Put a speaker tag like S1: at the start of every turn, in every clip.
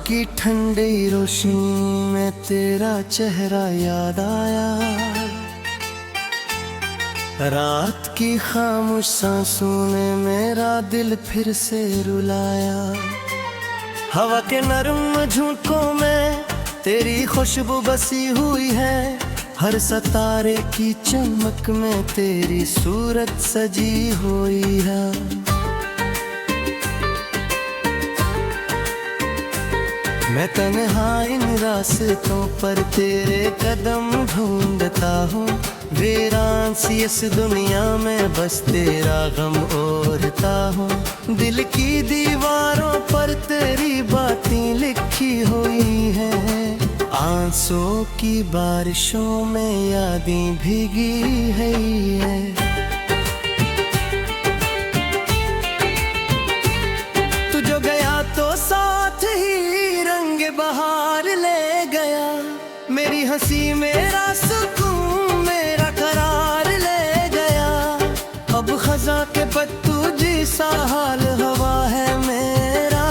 S1: की ठंडी रोशनी में तेरा चेहरा याद आया। रात की खामोश सांसों ने मेरा दिल फिर से रुलाया। हवा के नरम झोंकों में तेरी खुशबू बसी हुई है। हर सितारे की चमक में तेरी सूरत सजी हुई है। मैं तन्हा इन रास्तों पर तेरे कदम ढूंढता हूँ। वीरान सी इस दुनिया में बस तेरा गम ओढ़ता हूँ। दिल की दीवारों पर तेरी बातें लिखी हुई हैं। आंसुओं की बारिशों में यादें भीगी है। तू जो गया तो साथ ही रंग बहार ले गया। मेरी हंसी मेरा सुकून मेरा करार ले गया। अब खजा के पत्तू जैसा हाल हवा है मेरा।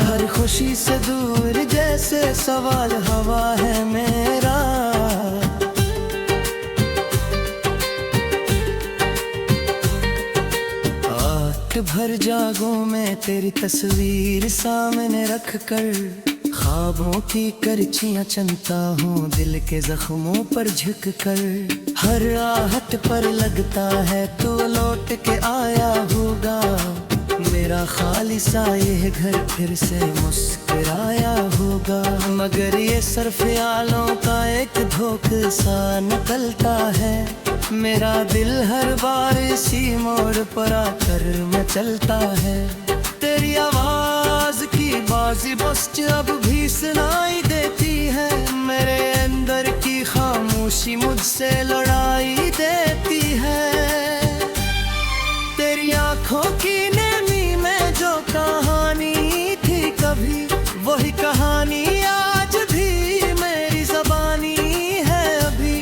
S1: हर खुशी से दूर जैसे सवाल हवा है मेरा। रात भर जागूं मैं तेरी तस्वीर सामने रख कर। ख्वाबों की करचियां चुनता हूँ दिल के जख्मों पर झुक कर। हर आहट पर लगता है तू लौट के आया होगा। मेरा खालिसा ये घर फिर से मुस्कुराया होगा। मगर ये सिर्फ ख्यालों का एक धोखा सा निकलता है। मेरा दिल हर बार इसी मोड़ पर आकर मचलता है। तेरी आवाज की बाजी बस अब भी सुनाई देती है। मेरे अंदर की खामोशी मुझसे लड़ाई देती है। तेरी आंखों की नमी में जो कहानी थी कभी, वही कहानी आज भी मेरी ज़बानी है अभी।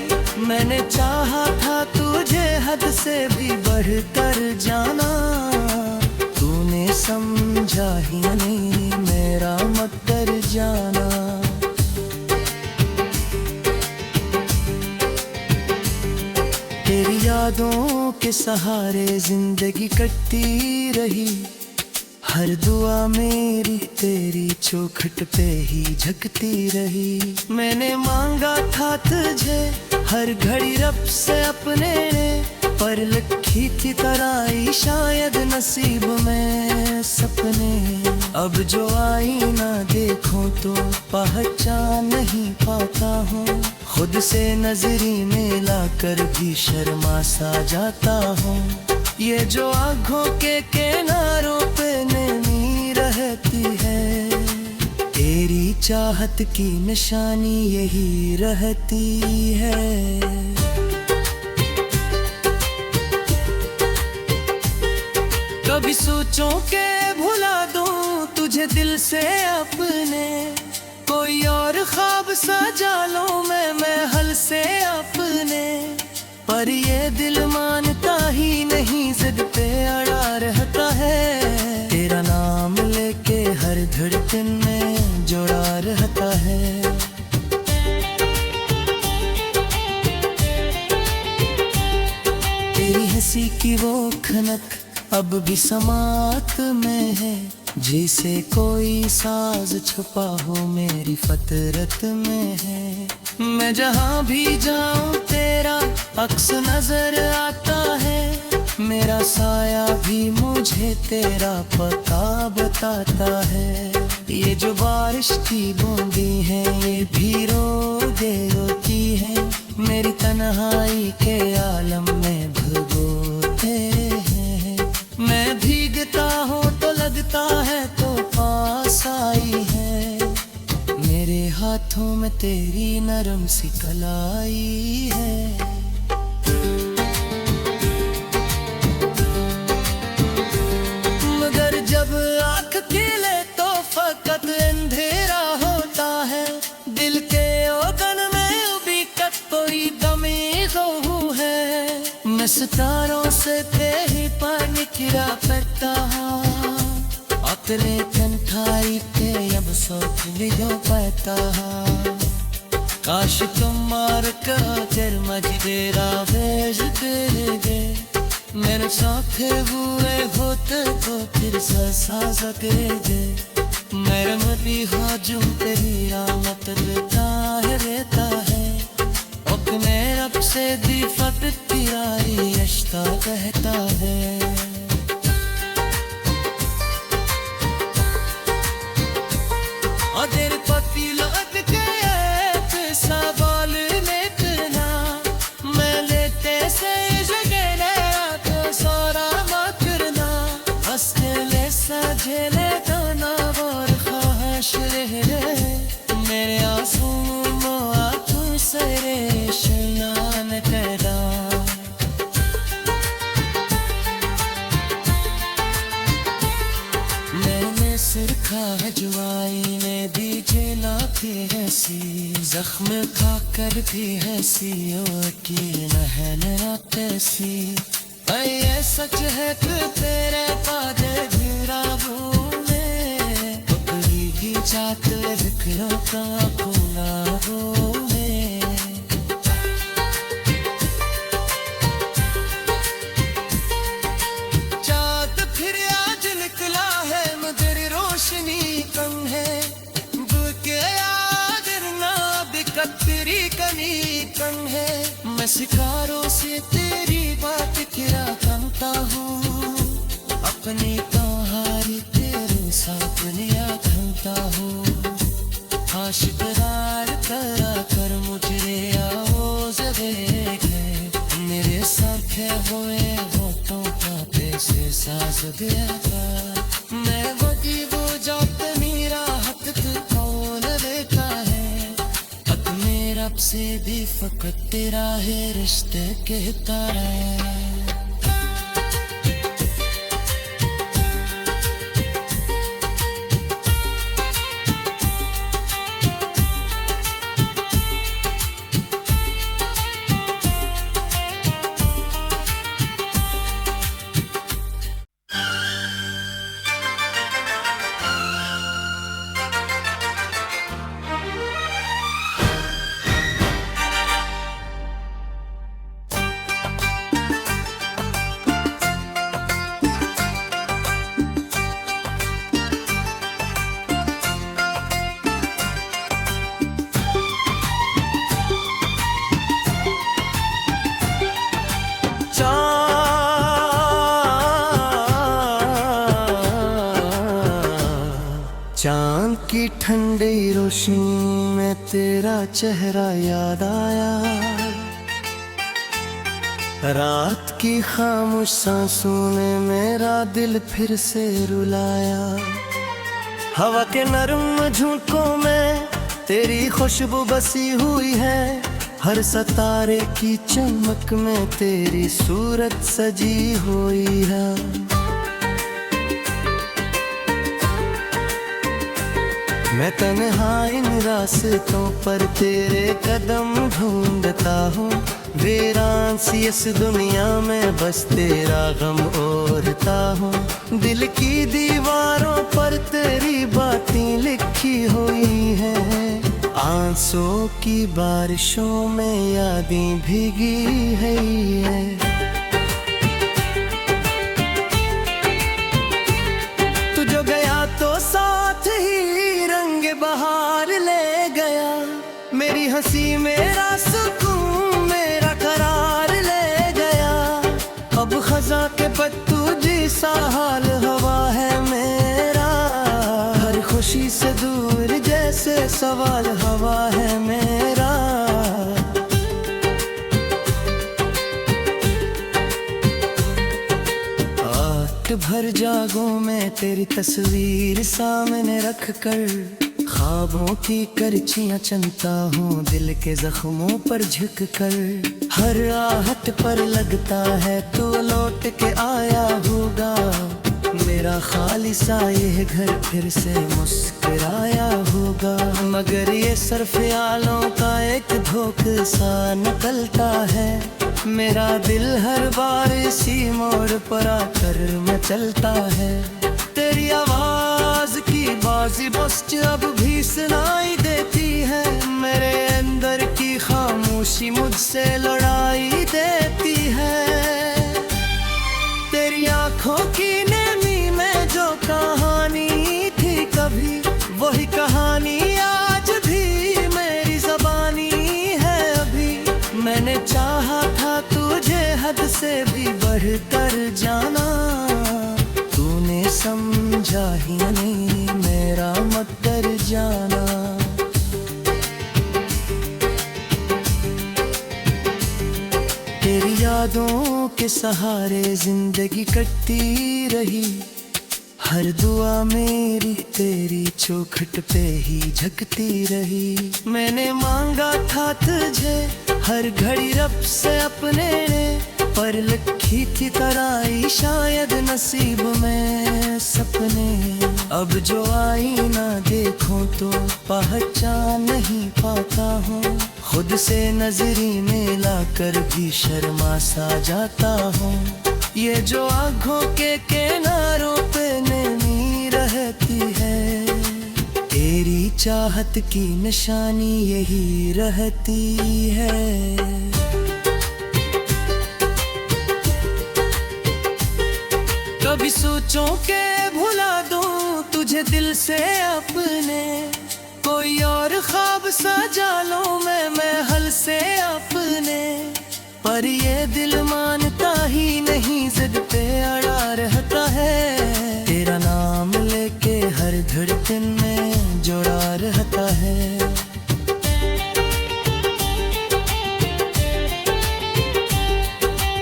S1: मैंने चाहा था तुझे हद से भी बढ़कर जाना। तूने समझा ही नहीं मेरा मत कर जाना। तेरी यादों के सहारे जिंदगी कटती रही। हर दुआ मेरी तेरी चौखट पे ही झकती रही। मैंने मांगा था तुझे हर घड़ी रब से अपने ने, पर लिखी थी तराई शायद नसीब में सपने। अब जो आई ना देखूं तो पहचान नहीं पाता हूँ। खुद से नजरी में लाकर भी शर्मा सा जाता हूँ। ये जो आँखों के किनारों पे नमी रहती है, तेरी चाहत की निशानी यही रहती है। कभी सोचूं के भुला दूं तुझे दिल से अपने। कोई और ख्वाब सजा लूं मैं हल से अपने। पर ये दिल मानता ही नहीं, जिद पे अड़ा रहता है। तेरा नाम लेके हर धड़कन में जोड़ा रहता है। तेरी हंसी की वो खनक अब भी समात में है। जैसे कोई साज छुपा हो मेरी फतरत में है। मैं जहाँ भी जाऊँ तेरा अक्स नजर आता है। मेरा साया भी मुझे तेरा पता बताता है। ये जो बारिश की बूंदी है ये भी रोगे रोती है। मेरी तन्हाई के आलम में भगोते हैं। मैं भीगता हूँ तो लगता है तो पास आई है। मेरे हाथों में तेरी नरम सी कलाई है। मगर जब आँख खिले तो फकत अंधेरा होता है। दिल के ओगन में उभी कत कोई गमी गहू है। मैं सितारों से तेरी पर निकरा करता हूँ। Hasretten tarihte biliyor payta Kaş tumar kader majdera veज तेरे दे मेरे साथ हुए होते तो फिर साजा दे दे मेरे मरी हाजुम तेरी आमत रहता है अपने रब से दीफत तिराई रिश्ता कहता है अदर पति लौट गए सवाल लेतना मैं लेते से जगह तो सारा मत करना हंसले सजेले तो ना और ख्वाहिश रहे मेरे आंसू आंखों से रेशनान पैदा मैंने सिरखा जुआई ने दी जलाती ऐसी जख्म खा कर भी ऐसी और की नहना तैसी ये सच है कि तेरे पादे गिरा में पकड़ी ही जाते जिक्रों का खुला में चाँद फिर आज निकला है मगर रोशनी कम है बुके याद ना बिकतरी कमी कम है मैं शिकारों से तेरी बात किया करता हूँ अपनी तोहारी तेरे साथ लिया करता हूँ आशिकदार करा कर मुझे आवाज़ देखे मेरे सरखे हुए होठों का पैसे साज दिया था मैं वही वो जात मेरा हक तू कौन लेता है हक मेरा से भी फकत तेरा है रिश्ते कहता है चांद की ठंडी रोशनी में तेरा चेहरा याद आया रात की खामोश सांसों ने मेरा दिल फिर से रुलाया हवा के नरम झोंकों में तेरी खुशबू बसी हुई है हर सितारे की चमक में तेरी सूरत सजी हुई है मैं तन्हा इन रास्तों पर तेरे कदम ढूंढता हूँ वीरान सी इस दुनिया में बस तेरा गम ओढ़ता हूँ दिल की दीवारों पर तेरी बातें लिखी हुई हैं आंसुओं की बारिशों में यादें भीगी है तू जो गया तो साथ ही रंग बहार ले गया मेरी हंसी मेरा सुकून मेरा करार ले गया अब खजा के पत्तू जैसा हाल हवा है मेरा हर खुशी से दूर जैसे सवाल हवा है मेरा भर जागों में तेरी तस्वीर सामने रख कर ख्वाबों की करचियां चनता हूँ दिल के जख्मों पर झुक कर हर आहट पर लगता है तू लौट के आया होगा मेरा खालिसा ये घर फिर से मुस्कुराया होगा मगर ये सर ख्यालों का एक धोखा सा निकलता है मेरा दिल हर बार इसी मोड़ पर आकर मचलता है तेरी आवाज़ आवाज़ बस अब भी सुनाई देती है, मेरे अंदर की खामोशी मुझसे लड़ाई देती है। तेरी आंखों की नेमी में जो कहानी थी कभी, वही कहानी आज भी मेरी ज़बानी है अभी। मैंने चाहा था तुझे हद से भी बढ़कर जाना, तूने समझा ही नहीं मेरा मत कर जाना। तेरी यादों के सहारे जिंदगी कटती रही, हर दुआ मेरी तेरी चौखट पे ही झकती रही। मैंने मांगा था तुझे हर घड़ी रब से अपने ने, पर लिखी थी तराई शायद नसीब में सपने। अब जो आईना देखूं तो पहचान नहीं पाता हूँ, खुद से नजरी मिला कर भी शर्मा सा जाता हूँ। ये जो आँखों के किनारों पे नमी रहती है, तेरी चाहत की निशानी यही रहती है। कभी सोचूं के भुला दूं तुझे दिल से अपने, कोई और ख्वाब सजा लूं मैं महल से अपने, पर ये दिल मानता ही नहीं, जिद पे अड़ा रहता है। तेरा नाम लेके हर धड़कन में जुड़ा रहता है।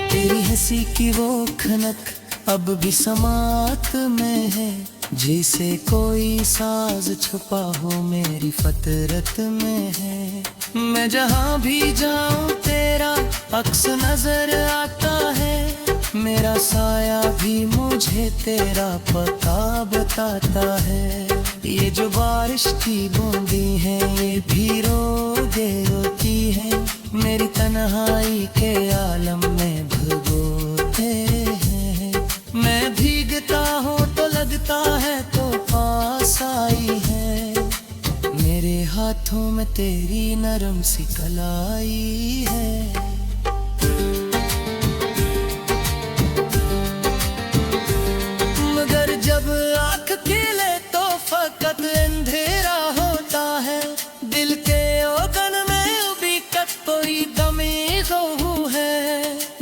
S1: तेरी हंसी की वो खनक अब भी समात में है, जैसे कोई साज छुपा हो मेरी फतरत में है। मैं जहाँ भी जाऊँ तेरा अक्स नजर आता है, मेरा साया भी मुझे तेरा पता बताता है। ये जो बारिश की बूंदी है ये भी रोगे रोती है, मेरी तन्हाई के आलम में भगोते हैं। मैं भीगता हूँ तो लगता है तो पास आई है, मेरे हाथों में तेरी नरम सी कलाई है। मगर जब आँख खिले तो फकत अंधेरा होता है, दिल के ओगन में उभी कत कोई कमी तो है।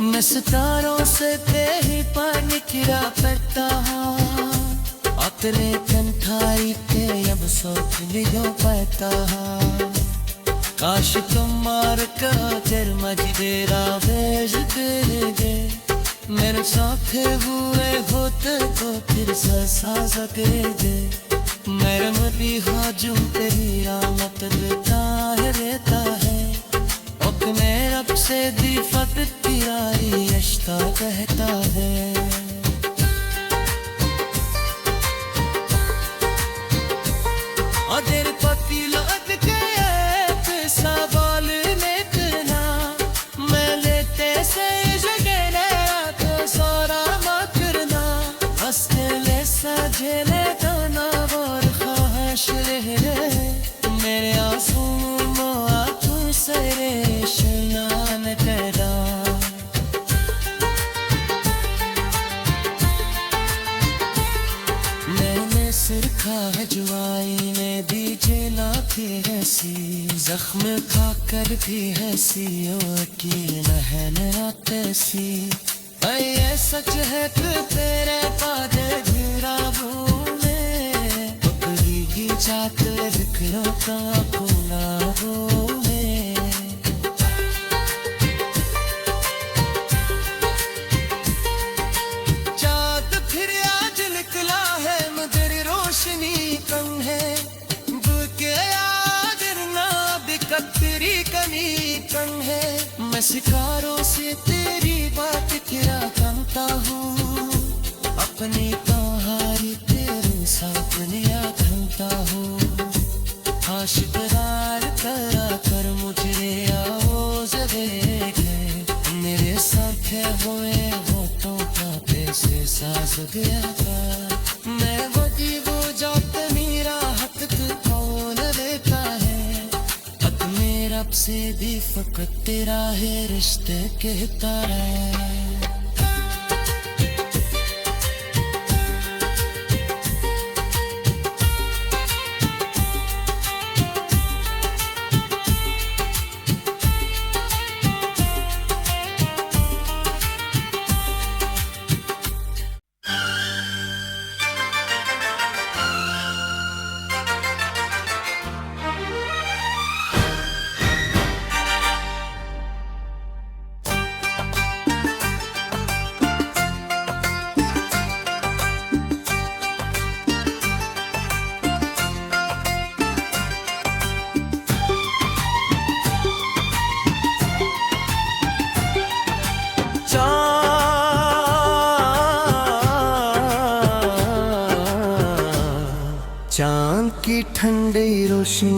S1: मैं सितारों से तेरी पर निखरा करता हूँ, अतरे कंठाई के अब सोच लियो पाता। काश तुम मार कर तेर मजदेरा भेज दे, मेरे साथ हुए होते तो फिर ससा सके दे। मेरे मरी हाजुम तेरी रामत देता है, अपने रब से दी फत तिराई अश्ता कहता है। तेरे पति लग गए सवाल में करना, मैं लेते से जगह तो सारा मत करना। हंसते ले सजेले तो ना और ख्वाहिश रहे, मेरे आंसू मोआ तू सरे शनान तेरा। मैंने सिर खा है जुआई ने दीजे लाके हंसी, जख्म खा कर भी हंसी और की नहन तैसी। ये सच है कि तेरे पादे घिरा भूले, पकड़ी ही जाते बिखरो का खुला भूले। चाँद फिर आज निकला है मगर रोशनी कम है, बुके याद ना दिक्कत तेरी कमी कम है। मैं शिकारों से तेरी बात क्या करता हूँ, अपनी कहानी तेरे सपने आखता हूँ। आशिकदार करा कर मुझे आवाज़ देखे, मेरे साथ हुए होठों का से सास गया था। मैं वो की वो जात मेरा रब से भी फकत तेरा है रिश्ते कहता है। चांद की ठंडी रोशनी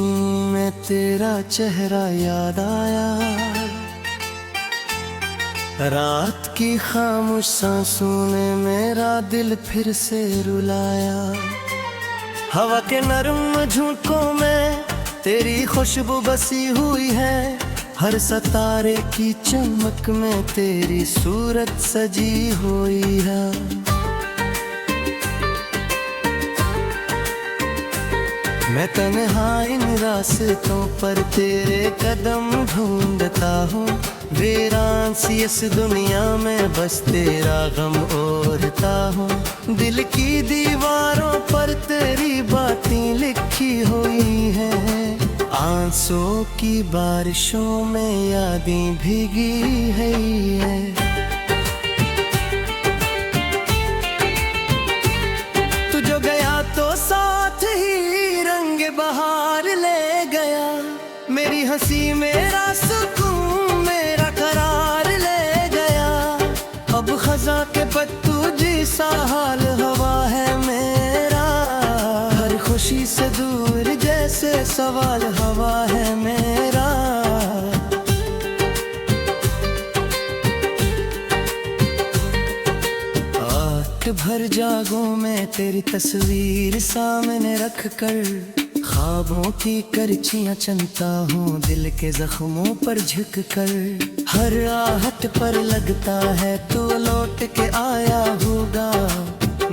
S1: में तेरा चेहरा याद आया, रात की खामोश सांसों ने मेरा दिल फिर से रुलाया। हवा के नरम झोंकों में तेरी खुशबू बसी हुई है, हर सितारे की चमक में तेरी सूरत सजी हुई है। मैं तन्हा इन रास्तों पर तेरे कदम ढूंढता हूँ, वीरान सी इस दुनिया में बस तेरा गम ओढ़ता हूँ। दिल की दीवारों पर तेरी बातें लिखी हुई हैं, आंसुओं की बारिशों में यादें भीगी है। तू जो गया तो साथ ही रंग बहार ले गया, मेरी हंसी मेरा सुकून मेरा करार ले गया। अब खजा के पत्तू जैसा हाल हवा है मेरा, हर खुशी से दूर जैसे सवाल हवा है मेरा। आठ भर जागों में तेरी तस्वीर सामने रख कर, ख्वाबों की करचियां चुनता हूँ दिल के जख्मों पर झुक कर। हर आहट पर लगता है तू लौट के आया होगा,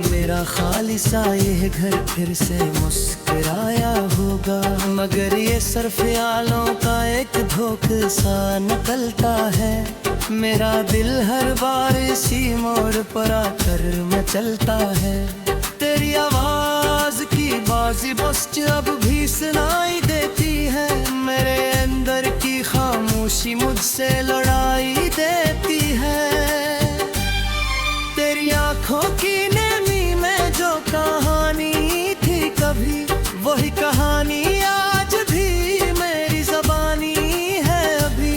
S1: मेरा खालिसा ये घर फिर से मुस्कुराया होगा। मगर ये सरफ़ियालों का एक धोखा सा निकलता है, मेरा दिल हर बार इसी मोड़ पर आकर मचलता है। तेरी आवाज की बाजी बस अब भी सुनाई देती है, मेरे अंदर की खामोशी मुझसे लड़ाई देती है। तेरी आंखों की नमी में जो कहानी थी कभी, वही कहानी आज भी मेरी ज़बानी है अभी।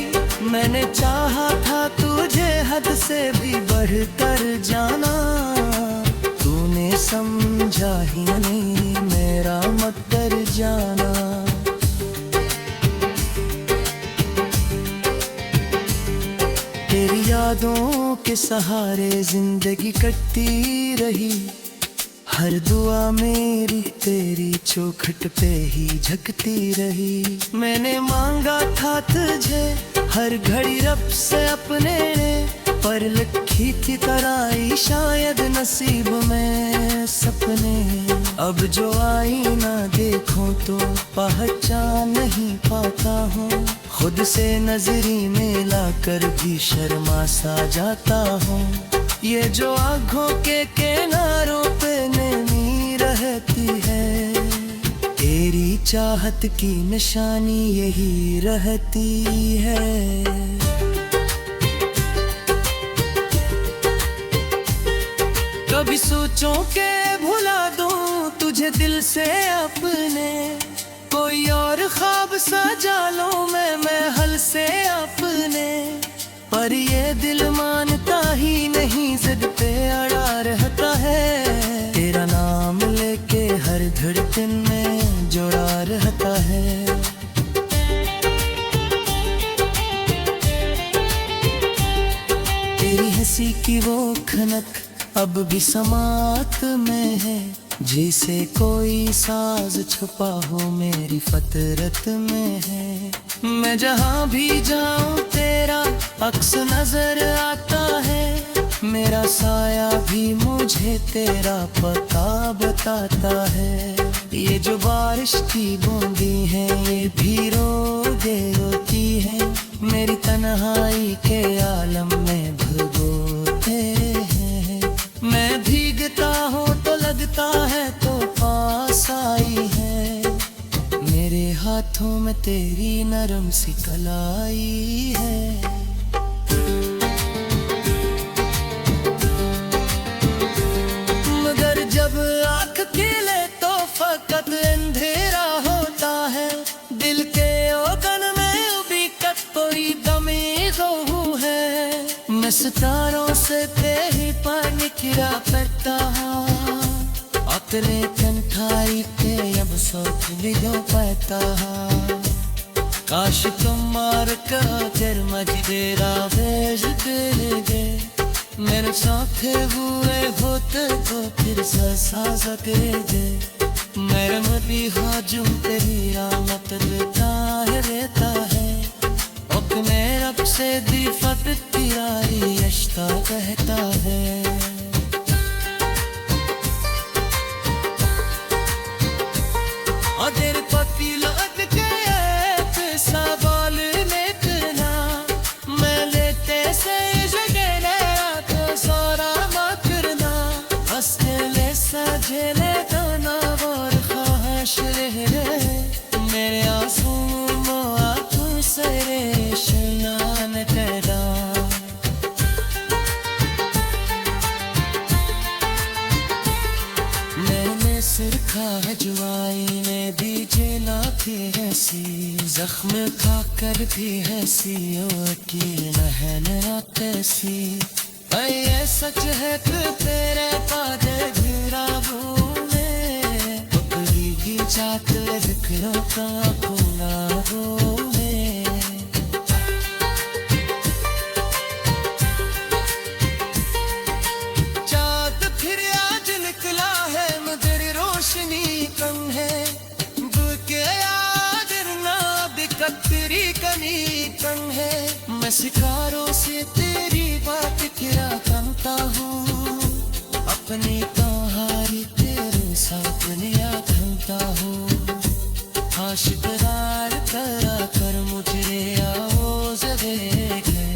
S1: मैंने चाहा था तुझे हद से भी बढ़कर जाना, तूने समझा ही नहीं मेरा मकदर जाना। तेरी यादों के सहारे जिंदगी कटती रही, हर दुआ मेरी तेरी चौखट पे ही झकती रही। मैंने मांगा था तुझे हर घड़ी रब से अपने ने, पर लिखी थी तराई शायद नसीब में सपने। अब जो आई ना देखूं तो पहचान नहीं पाता हूँ, खुद से नजरी में लाकर भी शर्मा सा जाता हूँ। ये जो आँखों के किनारों पे नमी रहती है, तेरी चाहत की निशानी यही रहती है। कभी सोचूं के भुला दूं तुझे दिल से अपने, कोई और ख्वाब सजा लूं मैं महल से अपने। पर ये दिल मानता ही नहीं, जिद पे अड़ा रहता है, तेरा नाम लेके हर धड़कन में जुड़ा रहता है। तेरी हंसी की वो खनक अब भी समात में है, जैसे कोई साज छुपा हो मेरी फतरत में है। मैं जहाँ भी जाऊँ तेरा अक्स नजर आता है। मेरा साया भी मुझे तेरा पता बताता है। ये जो बारिश की बूंदी है ये भी रोगे रोती है। मेरी तन्हाई के आलम में भगोते हैं। मैं भीगता हूँ तो लगता है तो पास आई है। मेरे हाथों में तेरी नरम सी कलाई है। मगर जब आँख खिले तो फकत अंधेरा होता है। दिल के ओगन में उभी कोई दमी गहू है। मैं सितारों से तेरी पर निखरा करता हूँ। अतरे कंठाई के अब सोच लियो पता। काश तुम मार कर तेर मजदेरा भेज दे। मेरे साथ हुए होते तो फिर सा दे। मेरे मरी हाजुम तेरी रामत रहता है। अपने रब से दीफत तिराई यश्ता कहता है। अदर पति लग के सवाल लेतना। मैं लेते से जगह तो सारा मकरना। हंसने ले सजेले दाना और ख्वाहिश रहे। मेरे आंसू आँखों से रेशनान तेरा। मैंने सिरखा है जुआई ने दीजे ना थी ऐसी। जख्म खा कर भी ऐसी यकीन है ना तैसी। ये सच है कि तेरे पादे घिरा में पकड़ी की चाट जिक्रों का खुला हो में। चाँद फिर आज निकला है मगर रोशनी कम है। बुके याद ना बिकतरी कमी कम है। मैं शिकारों से तेरी बात क्या करता हूँ। अपनी कहानी तेरे साथ निया करता हूँ। आशिकदार करा कर मुझे आवाज़ देखे।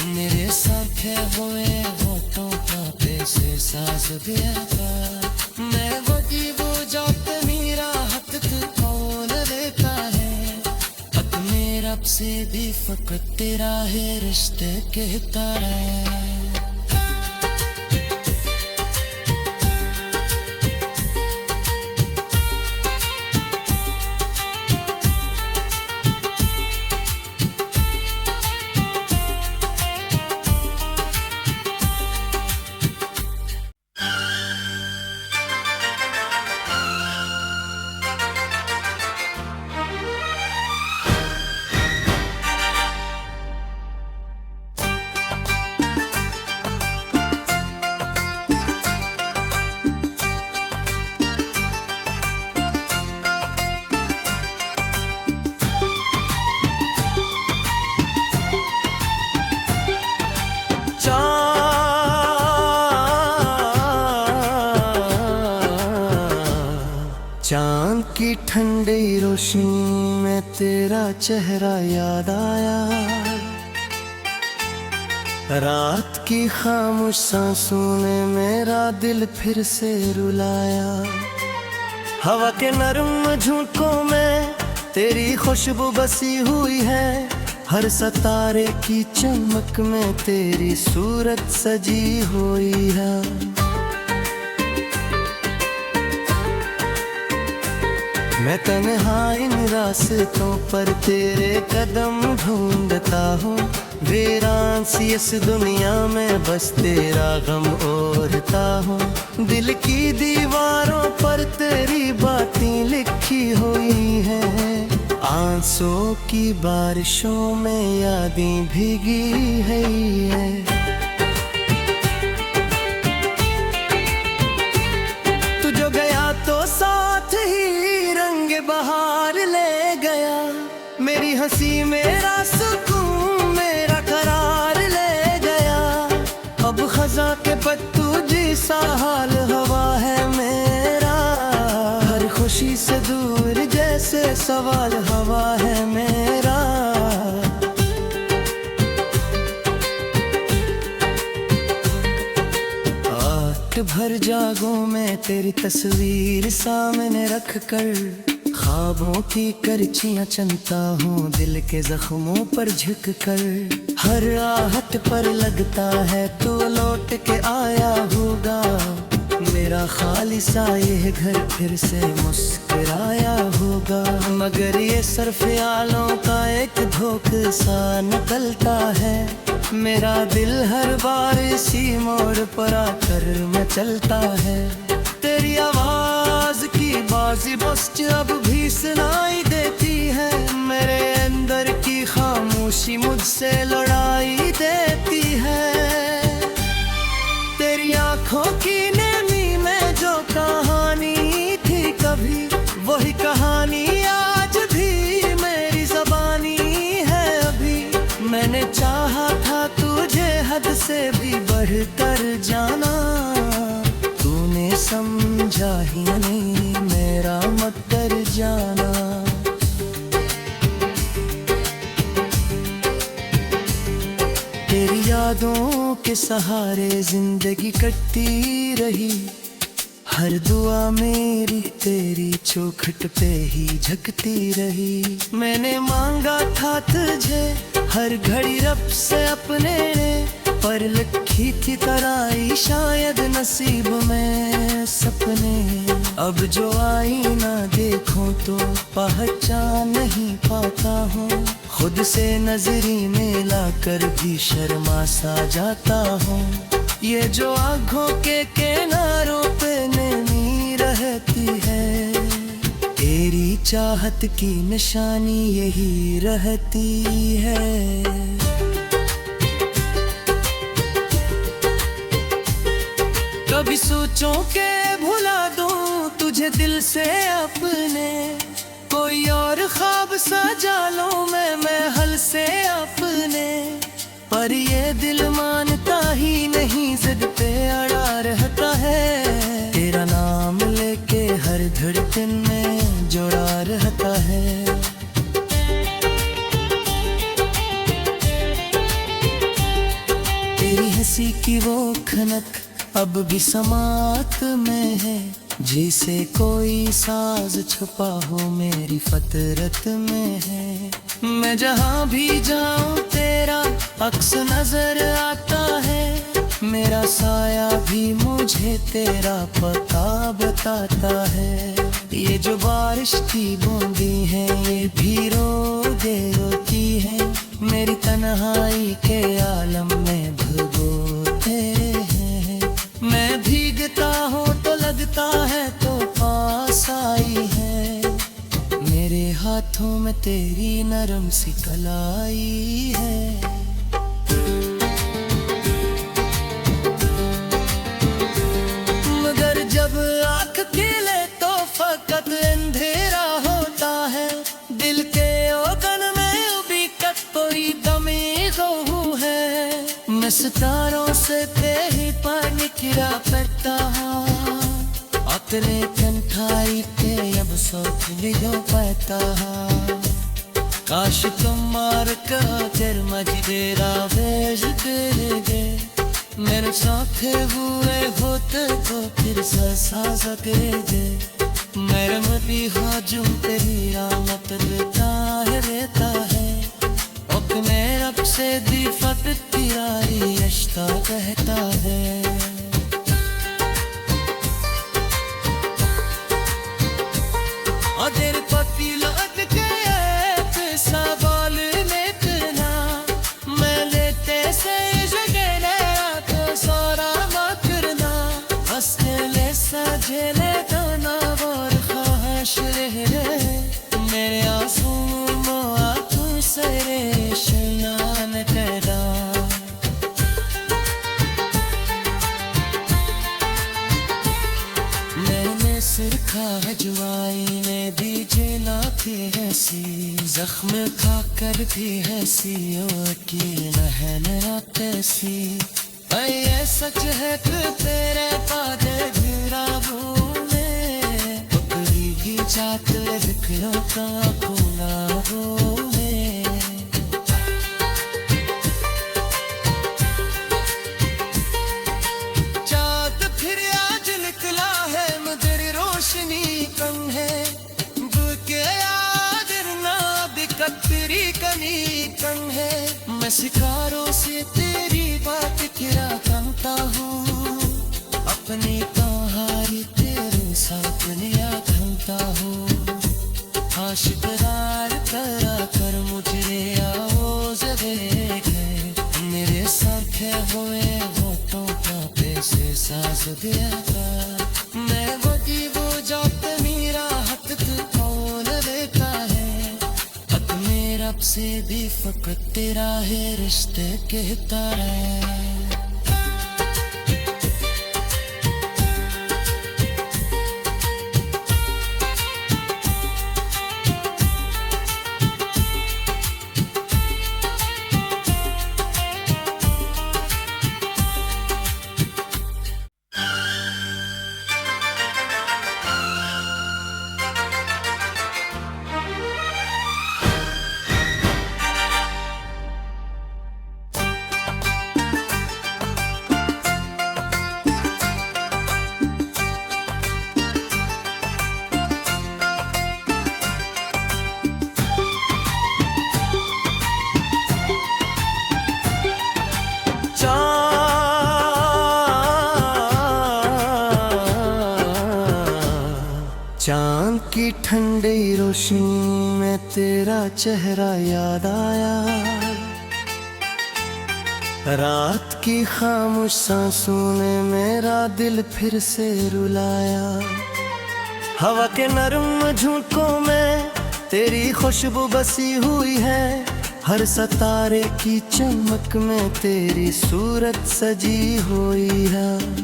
S1: मेरे साथे हुए होठों का पैसे साज दिया था। मैं वही वो जात मेरा हक कौन देता है। हक मेरा से भी फकत तेरा है रिश्ते के तरह। चांद की ठंडी रोशनी में तेरा चेहरा याद आया। रात की खामोश सांसों ने मेरा दिल फिर से रुलाया। हवा के नरम झोंकों में तेरी खुशबू बसी हुई है। हर सितारे की चमक में तेरी सूरत सजी हुई है। मैं तन्हा इन रास्तों पर तेरे कदम ढूंढता हूँ। वीरान सी इस दुनिया में बस तेरा गम ओढ़ता हूँ। दिल की दीवारों पर तेरी बातें लिखी हुई हैं। आंसुओं की बारिशों में यादें भीगी है। तू जो गया तो साथ ही रंग बहार ले गया। मेरी हंसी मेरा सुकून, मेरा करार ले गया। अब खजा के पत्तू जैसा हाल हवा है मेरा, हर खुशी से दूर जैसे सवाल हवा है मेरा। आठ भर जागूं मैं तेरी तस्वीर सामने रख कर, ख्वाबों की करचियां चुनता हूँ दिल के जख्मों पर झुक कर। हर आहट पर लगता है तू लौट के आया होगा, मेरा खालिसा ये घर फिर से मुस्कुराया होगा। मगर ये सर्फ आलों का एक धोख सा निकलता है, मेरा दिल हर बार इसी मोड़ पर आकर मैं चलता है। तेरी आवाज की बाजी बस अब भी सुनाई देती है, मेरे अंदर की खामोशी मुझसे लड़ाई देती है। तेरी आंखों की नेमी में जो कहानी थी कभी, वही कहानी आज भी मेरी ज़बानी है अभी। मैंने चाहा था तुझे हद से भी बढ़कर जाना, तूने समझा ही नहीं मेरा मत डर जाना। तेरी यादों के सहारे जिंदगी कटती रही, हर दुआ मेरी तेरी चौखट पे ही झकती रही। मैंने मांगा था तुझे हर घड़ी रब से अपने ने, पर लिखी थी तराई शायद नसीब में सपने। अब जो आईना देखूं तो पहचान नहीं पाता हूँ, खुद से नजरी में लाकर भी शर्मा सा जाता हूँ। ये जो आँखों के किनारों पे नमी रहती है, तेरी चाहत की निशानी यही रहती है। कभी सोचूं के भुला दूं तुझे दिल से अपने, कोई और ख्वाब सजा लूं मैं हल से अपने। पर ये दिल मानता ही नहीं, जिद पे अड़ा रहता है। तेरा नाम लेके हर धड़कन में जोड़ा रहता है। तेरी हंसी की वो खनक अब भी समात में है, जैसे कोई साज छुपा हो मेरी फतरत में है। मैं जहाँ भी जाऊँ तेरा अक्स नजर आता है, मेरा साया भी मुझे तेरा पता बताता है। ये जो बारिश की बूंदी है ये भी रो दे रोती है, मेरी तन्हाई के आलम में भगोते हैं। मैं भीगता हूँ तो लगता है तो पास आई है, मेरे हाथों में तेरी नरम सी कलाई है। मगर जब आँख खिले तो फकत अंधेरा होता है, दिल के ओगन में उभी कत कोई दमी गहू है। मैं सितारों से तेरी पर निखरा करता हूँ, अतरे कंठाई ते अब सोच लियो पाता। काश तुम मार का तेर मजदेरा भेज तेरे दे, मेरे साथे हुए होते तो फिर ससा सके दे। मेरे मरी हाजुम तेरी रामत देता है, अपने रब से दी फत तिराई रिश्ता कहता है। अगर पति लौट के सवाल लेतना, मैं लेते से जगह तो सारा मकरना। हंसले सजले दाना और ख्वाहिश रहे, मेरे आंसू मोआ तू सरे शनान तेरा। मैंने सिरखा अजवाई ने दी जेला थी ऐसी, जख्म खा कर भी ऐसी, और की नहना कैसी। ये सच है कि तेरे पादे गिरा में, पकड़ी ही जाते जिक्रों का खुला हो में। चाँद फिर आज निकला है, मगर रोशनी कम है, बुके याद ना बिकतरी कनी कम है। मैं शिकारों से तेरी बात किरा करता हूँ, अपनी कहानी तेरे साथ लिया करता हूँ। आशिकदार करा कर मुझे आवाज़ देखे, मेरे साथे हुए होठों का पैसे साज दिया था। मैं वो जात मेरा हक तू कौन देता है, हक मेरा से भी फकत तेरा है, रिश्ते कहता है। चांद की ठंडी रोशनी में तेरा चेहरा याद आया, रात की खामोश सांसों ने मेरा दिल फिर से रुलाया। हवा के नरम झोंकों में तेरी खुशबू बसी हुई है, हर सितारे की चमक में तेरी सूरत सजी हुई है।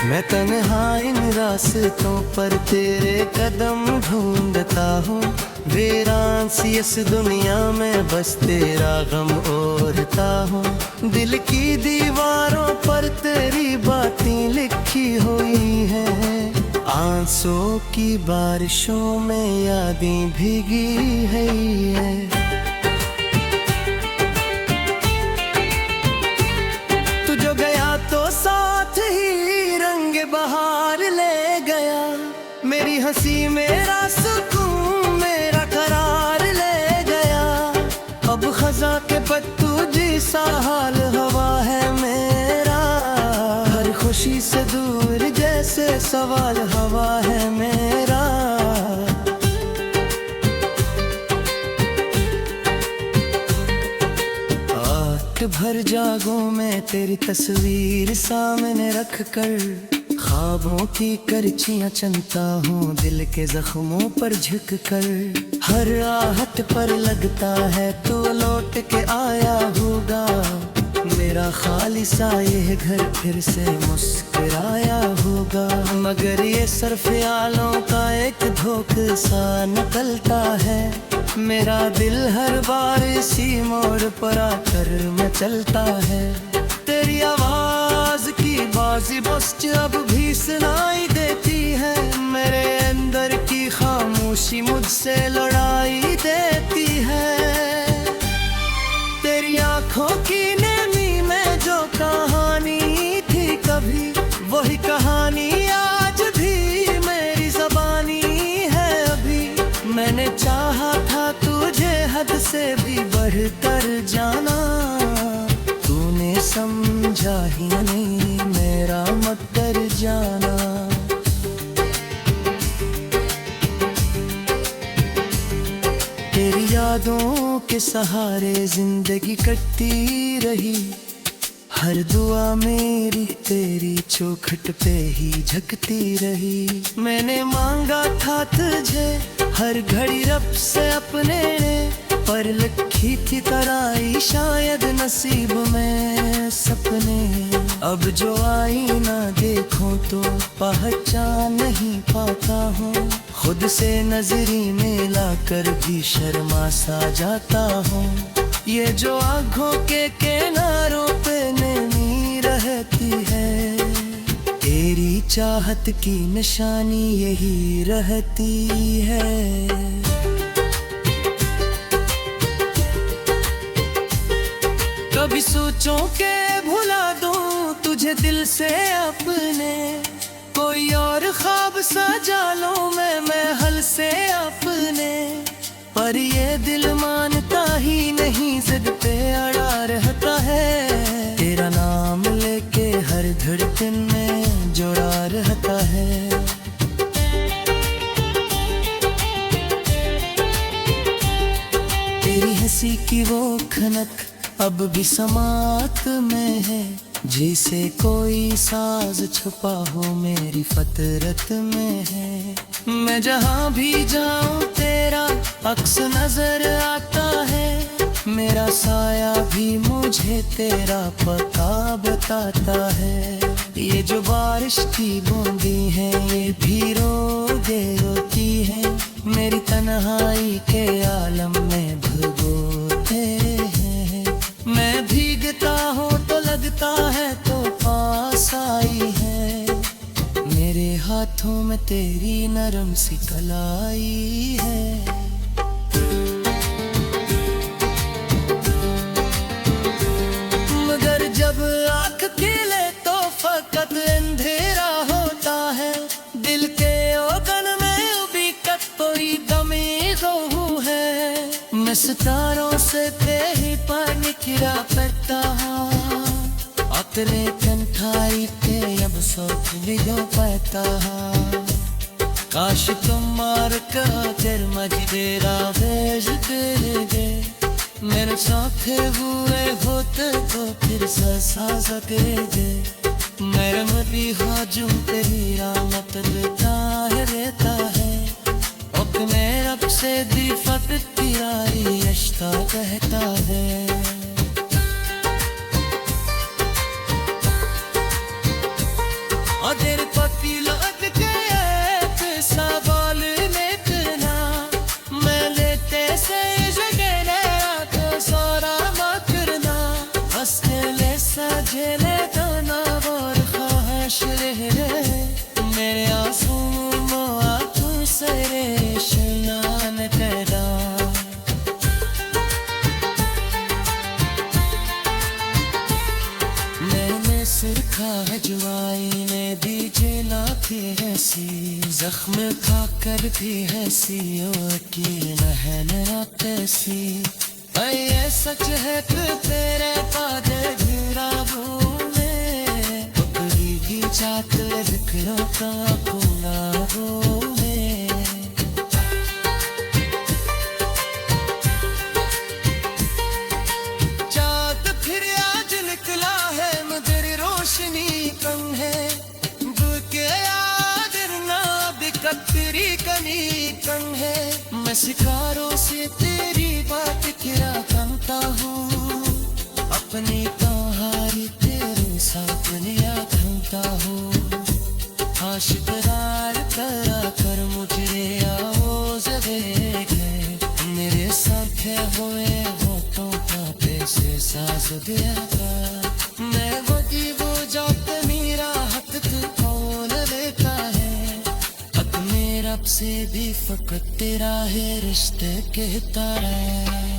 S1: मैं तन्हा इन रास्तों पर तेरे कदम ढूंढता हूँ, वीरान सी इस दुनिया में बस तेरा गम ओढ़ता हूँ। दिल की दीवारों पर तेरी बातें लिखी हुई हैं, आंसुओं की बारिशों में यादें भीगी है। तू जो गया तो साथ ही रंग बहार ले गया, मेरी हंसी मेरा सुकून मेरा करार ले गया। अब खजा के पत्तू जैसा हाल हवा है मेरा, हर खुशी से दूर जैसे सवाल हवा है मेरा। आठ भर जागों में तेरी तस्वीर सामने रख कर, ख्वाबों की करचियां चनता हूँ दिल के जख्मों पर झुक कर। हर आहट पर लगता है तू लौट के आया होगा, मेरा खालिसा ये घर फिर से मुस्कुराया होगा। मगर ये सरफ़यालों का एक धोखा सा निकलता है, मेरा दिल हर बार इसी मोड़ पर आकर मचलता है। तेरी आवाज की बाजी बस अब भी सुनाई देती है, मेरे अंदर की खामोशी मुझसे लड़ाई देती है। तेरी आंखों की नेमी में जो कहानी थी कभी, वही कहानी आज भी मेरी ज़बानी है अभी। मैंने चाहा था तुझे हद से भी बढ़कर जाना, तूने समझा ही नहीं मेरा मकदर जाना। तेरी यादों के सहारे जिंदगी कटती रही, हर दुआ मेरी तेरी चौखट पे ही झकती रही। मैंने मांगा था तुझे हर घड़ी रब से अपने ने, पर लिखी थी तराई शायद नसीब में सपने। अब जो आई ना देखूं तो पहचान नहीं पाता हूँ। खुद से नजरी मिला कर भी शर्मा सा जाता हूँ। ये जो आँखों के किनारों पे नमी रहती है, तेरी चाहत की निशानी यही रहती है। कभी सोचूं के भुला दूं तुझे दिल से अपने, कोई और ख्वाब सजा लूं मैं महल से अपने। पर ये दिल मानता ही नहीं, जिद पे अड़ा रहता है। तेरा नाम लेके हर धड़कन में जुड़ा रहता है। तेरी हंसी की वो खनक अब भी समात में है, जिसे कोई साज छुपा हो मेरी फतरत में है। मैं जहाँ भी जाऊँ तेरा अक्स नजर आता है। मेरा साया भी मुझे तेरा पता बताता है। ये जो बारिश की बूंदी है ये भी रोगे रोती है, मेरी तन्हाई के आलम में भगोते हैं। मैं भीगता हूँ तो लगता है तो पास आई है, मेरे हाथों में तेरी नरम सी कलाई है। मगर जब आँख खिले तो फकत अंधेरा होता है। दिल के ओगन में उभी कोई दमी गहू है। मैं सितारों से तेरी पर निखरा करता हूँ, अपने कंठाई पे अब सोच लियो पाता हूँ। काश तुम मार कर मज तेरा भेज दे, मेरे साथ हुए होते तो फिर ससा सके। मेरा मरी हाजू तेरी रामत देता है। अपने रब से दी फत तिराई रिश्ता कहता है। अदर पति लग के सवाल में करना, मैं लेते से जगह तो सारा मत करना। हंसले सजले दाना और ख्वाहिश रहे, मेरे आंसू मुआ तू सरे शनान तेरा। मैंने सिरखा है जुआई ने दीजे ना थी ऐसी, जख्म खा कर भी ऐसी की नहन तैसी। ये सच है कि तेरे पादे गिरा भूले, पकड़ी भी चाहत जिक्रों का खुला भूले। चाँद फिर आज निकला है मगर रोशनी कम है। बुके आदर ना बिकतरी कमी कम है। मैं शिकारों से तेरी बात क्या करता हूँ, अपनी कहानी तेरे सपने आँखता हूँ। आशिकरार करा कर मुझे आवाज़ देखे, मेरे साथे हुए होठों का पैसे साज दिया था। मैं वही वो जात मेरा हक तू कौन लेता है, हक मेरा से भी फकत तेरा है रिश्ते कहता है।